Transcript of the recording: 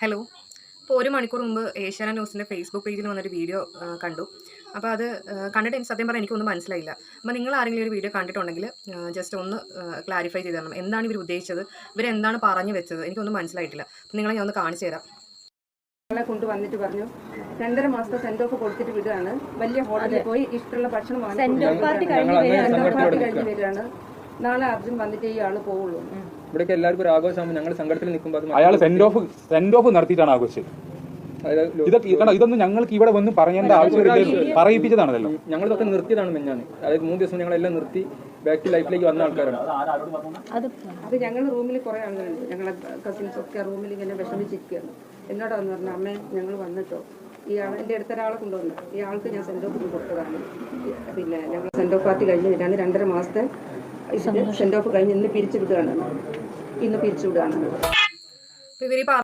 Hello. ഇപ്പോൾ ഒരു മണിക്കൂർ മുമ്പ് ഏഷ്യാനെറ്റ് ന്യൂസിൻ്റെ ഫേസ്ബുക്ക് പേജിൽ വന്നൊരു വീഡിയോ കണ്ടു. അപ്പോൾ അത് കണ്ടിട്ട് എനിക്ക് സത്യം പറഞ്ഞാൽ എനിക്കൊന്നും മനസ്സിലായില്ല. അപ്പോൾ നിങ്ങൾ ആരെങ്കിലും ഒരു വീഡിയോ കണ്ടിട്ടുണ്ടെങ്കിൽ ജസ്റ്റ് ഒന്ന് ക്ലാരിഫൈ ചെയ്ത് തരണം. എന്താണ് ഇവർ ഉദ്ദേശിച്ചത്, ഇവരെന്താണ് പറഞ്ഞു വെച്ചത്, എനിക്കൊന്നും മനസ്സിലായിട്ടില്ല. അപ്പോൾ നിങ്ങളെ ഞാൻ ഒന്ന് കാണിച്ചു തരാം. ഞങ്ങളെ കൊണ്ടുവന്നിട്ട് പറഞ്ഞു 2.5 മാസത്തെ സെൻഡ് ഓഫ് കൊടുത്തിട്ട് വിടുകയാണ്. വലിയ ഹോട്ടലിൽ പോയി ഇഷ്ടമുള്ള ഭക്ഷണം കഴിഞ്ഞ് വരികയാണ്. നാളെ അർജുൻ വന്നിട്ട് ഈ ആള് പോവുള്ളൂ. ഇവിടേക്ക് എല്ലാവർക്കും ഒരു ആഘോഷമാകുമ്പോൾ ഞങ്ങൾ സങ്കടത്തിൽ നിൽക്കുമ്പോൾ അയാൾ സെൻഡ് ഓഫ് നടത്തിയിട്ടാണ് ആഘോഷിച്ചത്. ഇതൊന്നും ഞങ്ങൾക്ക് ഇവിടെ വന്ന് പറയേണ്ട ആവശ്യമില്ല, പറയിപ്പിച്ചതാണല്ലോ. ഞങ്ങളിതൊക്കെ നിർത്തിയതാണ് മെഞ്ഞാന്ന്. അതായത് 3 ദിവസം ഞങ്ങളെല്ലാം നിർത്തി ബാക്ക് ടു ലൈഫിലേക്ക് വന്ന ആൾക്കാരാണ്. അത് ഞങ്ങൾ റൂമിൽ കുറെ ആളുകളുണ്ട്, ഞങ്ങളെ കസിൻസ് ഒക്കെ റൂമിൽ ഇങ്ങനെ വിഷമിച്ചിരിക്കുകയാണ്. എന്നോട് വന്ന് പറഞ്ഞു, അമ്മേ ഞങ്ങൾ വന്നിട്ടോ, ഇയാൾ എൻ്റെ അടുത്തൊരാളെ കൊണ്ടുവന്നു, ഇയാൾക്ക് ഞാൻ സെൻഡ് ഓഫ് കൊടുത്തതാണ്. പിന്നെ ഞങ്ങൾ സെൻഡ് ഓഫ് പാർട്ടി കഴിഞ്ഞ് വരികയാണ്. 2.5 മാസത്തെ സെൻഡ് ഓഫ് കഴിഞ്ഞ് ഇന്ന് പിരിച്ചു വിടുകയാണ്.